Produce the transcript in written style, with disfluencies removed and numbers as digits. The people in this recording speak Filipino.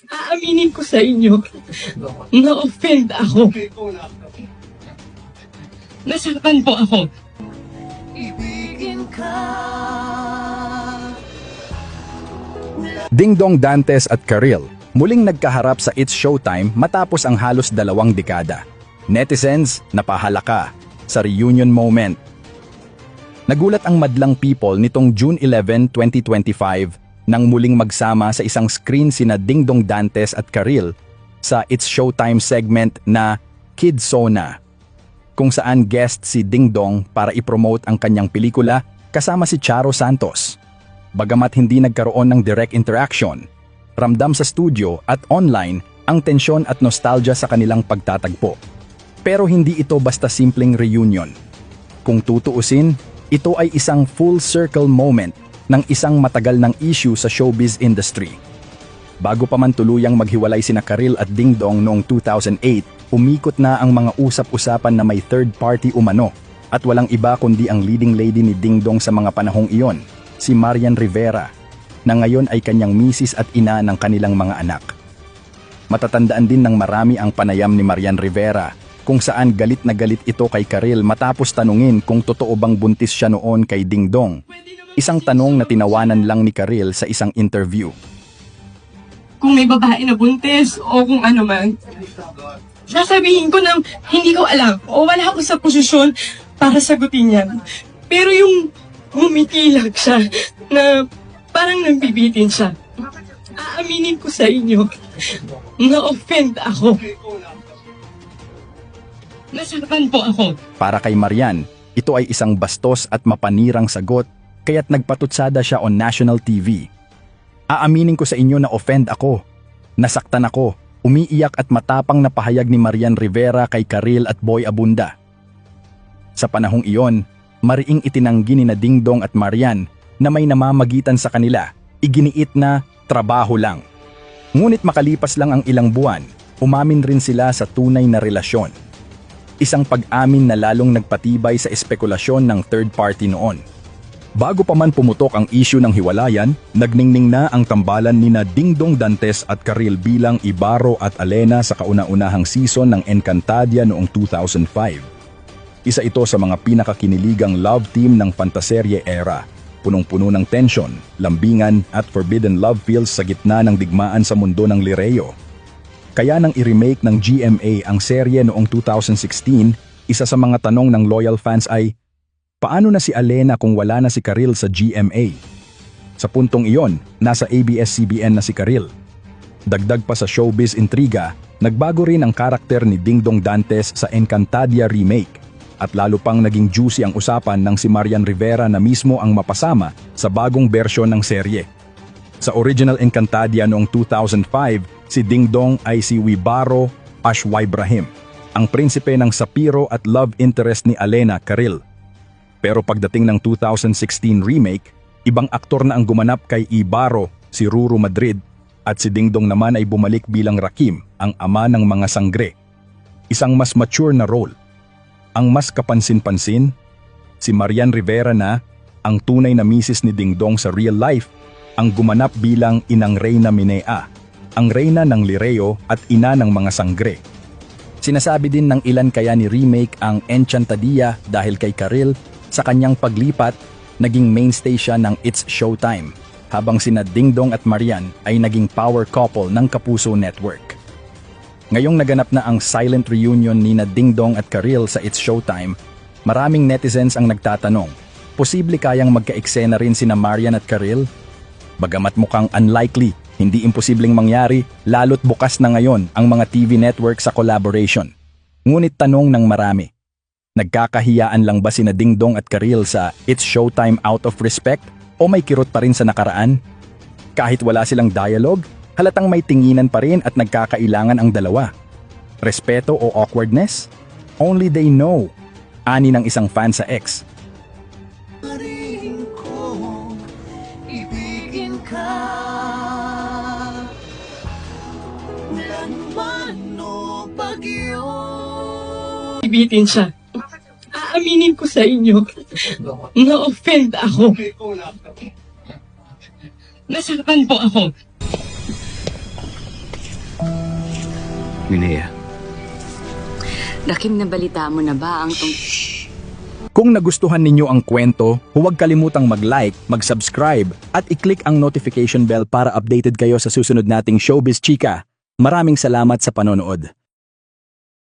Aaminin ko sa inyo, na-offend ako. Nasaktan po ako. Dingdong Dantes at Karil muling nagkaharap sa It's Showtime matapos ang halos 2 dekada. Netizens napahalaka sa reunion moment. Nagulat ang madlang people nitong June 11, 2025 nang muling magsama sa isang screen sina Dingdong Dantes at Karil sa It's Showtime segment na Kidsona, kung saan guest si Dingdong para ipromote ang kanyang pelikula kasama si Charo Santos. Bagamat hindi nagkaroon ng direct interaction, ramdam sa studio at online ang tensyon at nostalgia sa kanilang pagtatagpo. Pero hindi ito basta simpleng reunion. Kung tutuusin, ito ay isang full circle moment ng isang matagal ng issue sa showbiz industry. Bago pa man tuluyang maghiwalay sina Karil at Dingdong noong 2008, umikot na ang mga usap-usapan na may third party umano at walang iba kundi ang leading lady ni Dingdong sa mga panahong iyon, si Marian Rivera, na ngayon ay kanyang misis at ina ng kanilang mga anak. Matatandaan din ng marami ang panayam ni Marian Rivera kung saan galit na galit ito kay Karil matapos tanungin kung totoo bang buntis siya noon kay Dingdong. Isang tanong na tinawanan lang ni Karil sa isang interview. Kung may babae na buntis o kung ano man, sasabihin ko na hindi ko alam o wala ako sa posisyon para sagutin yan. Pero yung humitilag siya na parang nagbibitin siya, aaminin ko sa inyo, na-offend ako. Nasaktan po ako. Para kay Marian, ito ay isang bastos at mapanirang sagot kaya't nagpatutsada siya on national TV. Aaminin ko sa inyo na offend ako. Nasaktan ako. Umiiyak at matapang na pahayag ni Marian Rivera kay Karil at Boy Abunda. Sa panahong iyon, mariing itinanggi ni na Dingdong at Marian na may namamagitan sa kanila, iginiit na trabaho lang. Ngunit makalipas lang ang ilang buwan, umamin rin sila sa tunay na relasyon. Isang pag-amin na lalong nagpatibay sa espekulasyon ng third party noon. Bago pa man pumutok ang issue ng hiwalayan, nagningning na ang tambalan nina Dingdong Dantes at Karil bilang Ibarro at Alena sa kauna-unahang season ng Encantadia noong 2005. Isa ito sa mga pinakakiniligang love team ng fantaserye era, punong-puno ng tension, lambingan at forbidden love feels sa gitna ng digmaan sa mundo ng Lireo. Kaya nang i-remake ng GMA ang serye noong 2016, isa sa mga tanong ng loyal fans ay, paano na si Alena kung wala na si Karil sa GMA? Sa puntong iyon, nasa ABS-CBN na si Karil. Dagdag pa sa showbiz intriga, nagbago rin ang karakter ni Dingdong Dantes sa Encantadia remake at lalo pang naging juicy ang usapan ng si Marian Rivera na mismo ang mapasama sa bagong bersyon ng serye. Sa original Encantadia noong 2005, si Dingdong ay si Wibaro Ashwaibrahim, ang prinsipe ng Sapiro at love interest ni Alena Karil. Pero pagdating ng 2016 remake, ibang aktor na ang gumanap kay Ibarro, si Ruru Madrid, at si Dingdong naman ay bumalik bilang Rakim, ang ama ng mga sangre. Isang mas mature na role. Ang mas kapansin-pansin, si Marian Rivera na, ang tunay na misis ni Dingdong sa real life, ang gumanap bilang Inang Reyna Minea, ang reyna ng Lireo at ina ng mga sangre. Sinasabi din ng ilan kaya ni remake ang Encantadia dahil kay Karil, sa kanyang paglipat, naging mainstay siya ng It's Showtime, habang sina Dingdong at Marian ay naging power couple ng Kapuso Network. Ngayong naganap na ang silent reunion ni na Dingdong at Karil sa It's Showtime, maraming netizens ang nagtatanong, posible kayang magka-eksena rin sina Marian at Karil? Bagamat mukhang unlikely, hindi imposibleng mangyari, lalo't bukas na ngayon ang mga TV network sa collaboration. Ngunit tanong ng marami, nagkakahiyaan lang ba sina Dingdong at Karil sa It's Showtime out of respect o may kirot pa rin sa nakaraan? Kahit wala silang dialogue, halatang may tinginan pa rin at nagkakailangan ang dalawa. Respeto o awkwardness? Only they know. Ani ng isang fan sa X. Ibitin siya. Aaminin ko sa inyo, na-offend ako. Nasaktan po ako. Minea. Rakim, nabalita mo na ba ang Kung nagustuhan ninyo ang kwento, huwag kalimutang mag-like, mag-subscribe, at i-click ang notification bell para updated kayo sa susunod nating Showbiz Chika. Maraming salamat sa panonood.